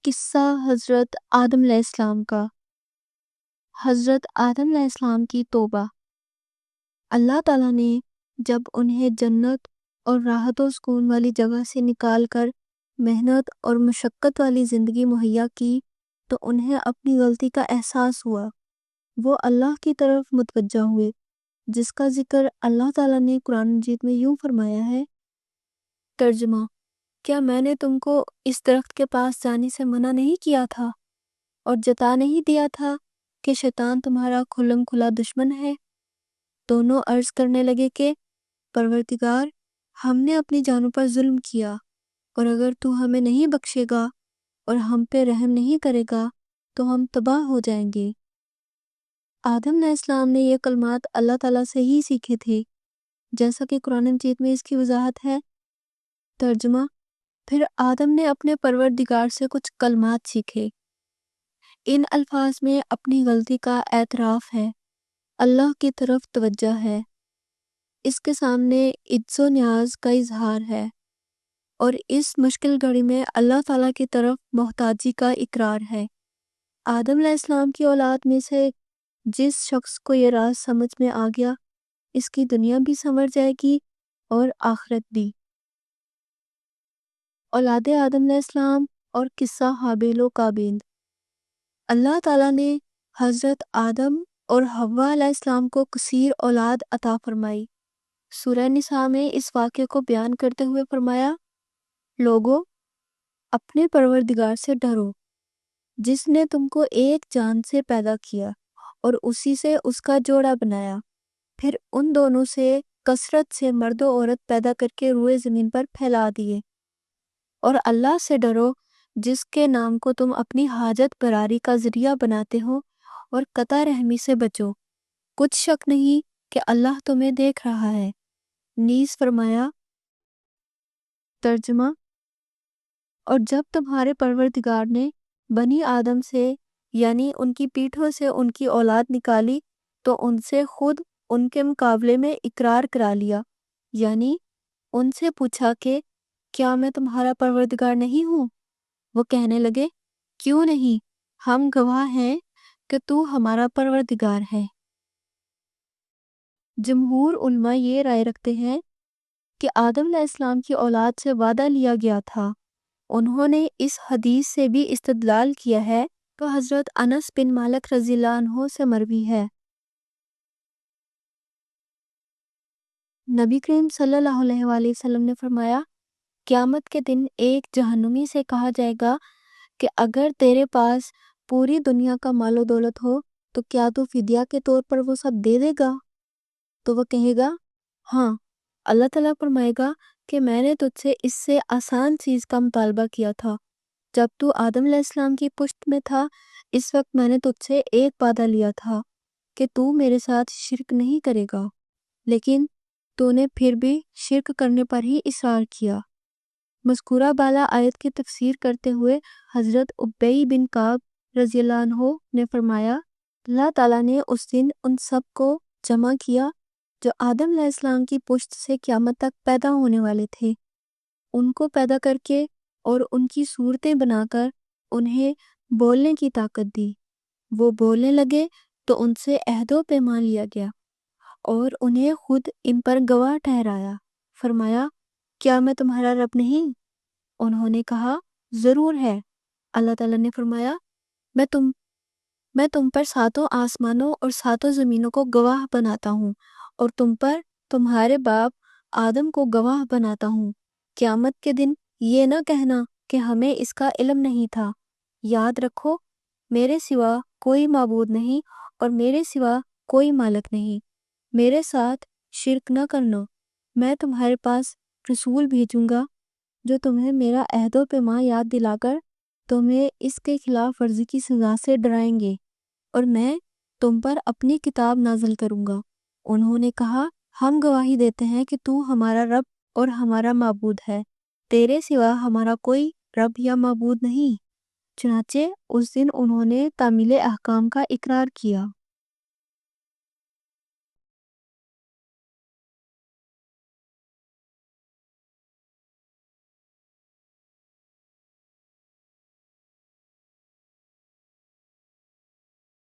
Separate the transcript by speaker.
Speaker 1: قصہ حضرت آدم علیہ السلام کا۔ حضرت آدم علیہ السلام کی توبہ۔ اللہ تعالیٰ نے جب انہیں جنت اور راحت و سکون والی جگہ سے نکال کر محنت اور مشقت والی زندگی مہیا کی تو انہیں اپنی غلطی کا احساس ہوا۔ وہ اللہ کی طرف متوجہ ہوئے، جس کا ذکر اللہ تعالیٰ نے قرآن مجید میں یوں فرمایا ہے۔ ترجمہ: کیا میں نے تم کو اس درخت کے پاس جانے سے منع نہیں کیا تھا اور جتا نہیں دیا تھا کہ شیطان تمہارا کھلم کھلا دشمن ہے؟ دونوں عرض کرنے لگے کہ پروردگار، ہم نے اپنی جانوں پر ظلم کیا، اور اگر تو ہمیں نہیں بخشے گا اور ہم پہ رحم نہیں کرے گا تو ہم تباہ ہو جائیں گے۔ آدم علیہ السلام نے یہ کلمات اللہ تعالیٰ سے ہی سیکھے تھے، جیسا کہ قرآن مجید میں اس کی وضاحت ہے۔ ترجمہ: پھر آدم نے اپنے پروردگار سے کچھ کلمات سیکھے۔ ان الفاظ میں اپنی غلطی کا اعتراف ہے، اللہ کی طرف توجہ ہے، اس کے سامنے عجز و نیاز کا اظہار ہے، اور اس مشکل گھڑی میں اللہ تعالیٰ کی طرف محتاجی کا اقرار ہے۔ آدم علیہ السلام کی اولاد میں سے جس شخص کو یہ راز سمجھ میں آ گیا، اس کی دنیا بھی سنور جائے گی اور آخرت بھی۔ اولاد آدم علیہ السلام اور قصہ حابیل و قابیل۔ اللہ تعالیٰ نے حضرت آدم اور حوا علیہ السلام کو کثیر اولاد عطا فرمائی۔ سورہ نساء میں اس واقعے کو بیان کرتے ہوئے فرمایا، لوگو، اپنے پروردگار سے ڈرو، جس نے تم کو ایک جان سے پیدا کیا اور اسی سے اس کا جوڑا بنایا، پھر ان دونوں سے کثرت سے مرد و عورت پیدا کر کے روئے زمین پر پھیلا دیے۔ اور اللہ سے ڈرو جس کے نام کو تم اپنی حاجت براری کا ذریعہ بناتے ہو، اور قطع رحمی سے بچو، کچھ شک نہیں کہ اللہ تمہیں دیکھ رہا ہے۔ نیز فرمایا۔ ترجمہ: اور جب تمہارے پروردگار نے بنی آدم سے یعنی ان کی پیٹھوں سے ان کی اولاد نکالی تو ان سے خود ان کے مقابلے میں اقرار کرا لیا، یعنی ان سے پوچھا کہ کیا میں تمہارا پروردگار نہیں ہوں؟ وہ کہنے لگے، کیوں نہیں، ہم گواہ ہیں کہ تو ہمارا پروردگار ہے۔ جمہور علماء یہ رائے رکھتے ہیں کہ آدم علیہ السلام کی اولاد سے وعدہ لیا گیا تھا۔ انہوں نے اس حدیث سے بھی استدلال کیا ہے کہ حضرت انس بن مالک رضی اللہ عنہ سے مروی ہے۔ نبی کریم صلی اللہ علیہ وآلہ وسلم نے فرمایا، قیامت کے دن ایک جہنمی سے کہا جائے گا کہ اگر تیرے پاس پوری دنیا کا مال و دولت ہو تو کیا تو فدیہ کے طور پر وہ سب دے دے گا؟ تو وہ کہے گا، ہاں۔ اللہ تعالیٰ فرمائے گا کہ میں نے تجھ سے اس سے آسان چیز کا مطالبہ کیا تھا۔ جب تو آدم علیہ السلام کی پشت میں تھا، اس وقت میں نے تجھ سے ایک وعدہ لیا تھا کہ تو میرے ساتھ شرک نہیں کرے گا، لیکن تو نے پھر بھی شرک کرنے پر ہی اصرار کیا۔ مذکورہ بالا آیت کی تفسیر کرتے ہوئے حضرت ابی بن کعب رضی اللہ عنہ نے فرمایا، اللہ تعالیٰ نے اس دن ان سب کو جمع کیا جو آدم علیہ السلام کی پشت سے قیامت تک پیدا ہونے والے تھے، ان کو پیدا کر کے اور ان کی صورتیں بنا کر انہیں بولنے کی طاقت دی۔ وہ بولنے لگے تو ان سے عہد و پیمان لیا گیا اور انہیں خود ان پر گواہ ٹھہرایا۔ فرمایا، کیا میں تمہارا رب نہیں؟ انہوں نے کہا، ضرور ہے۔ اللہ تعالیٰ نے فرمایا، میں تم پر ساتوں آسمانوں اور ساتوں زمینوں کو گواہ بناتا ہوں، اور تم پر تمہارے باپ آدم کو گواہ بناتا ہوں۔ قیامت کے دن یہ نہ کہنا کہ ہمیں اس کا علم نہیں تھا۔ یاد رکھو، میرے سوا کوئی معبود نہیں اور میرے سوا کوئی مالک نہیں۔ میرے ساتھ شرک نہ کرنا۔ میں تمہارے پاس رسول بھیجوں گا جو تمہیں میرا عہد و پیمان یاد دلا کر تمہیں اس کے خلاف ورزی کی سزا سے ڈرائیں گے، اور میں تم پر اپنی کتاب نازل کروں گا۔ انہوں نے کہا، ہم گواہی دیتے ہیں کہ تو ہمارا رب اور ہمارا معبود ہے، تیرے سوا ہمارا کوئی رب یا معبود نہیں۔ چنانچہ اس دن انہوں نے تعمیل احکام کا اقرار کیا۔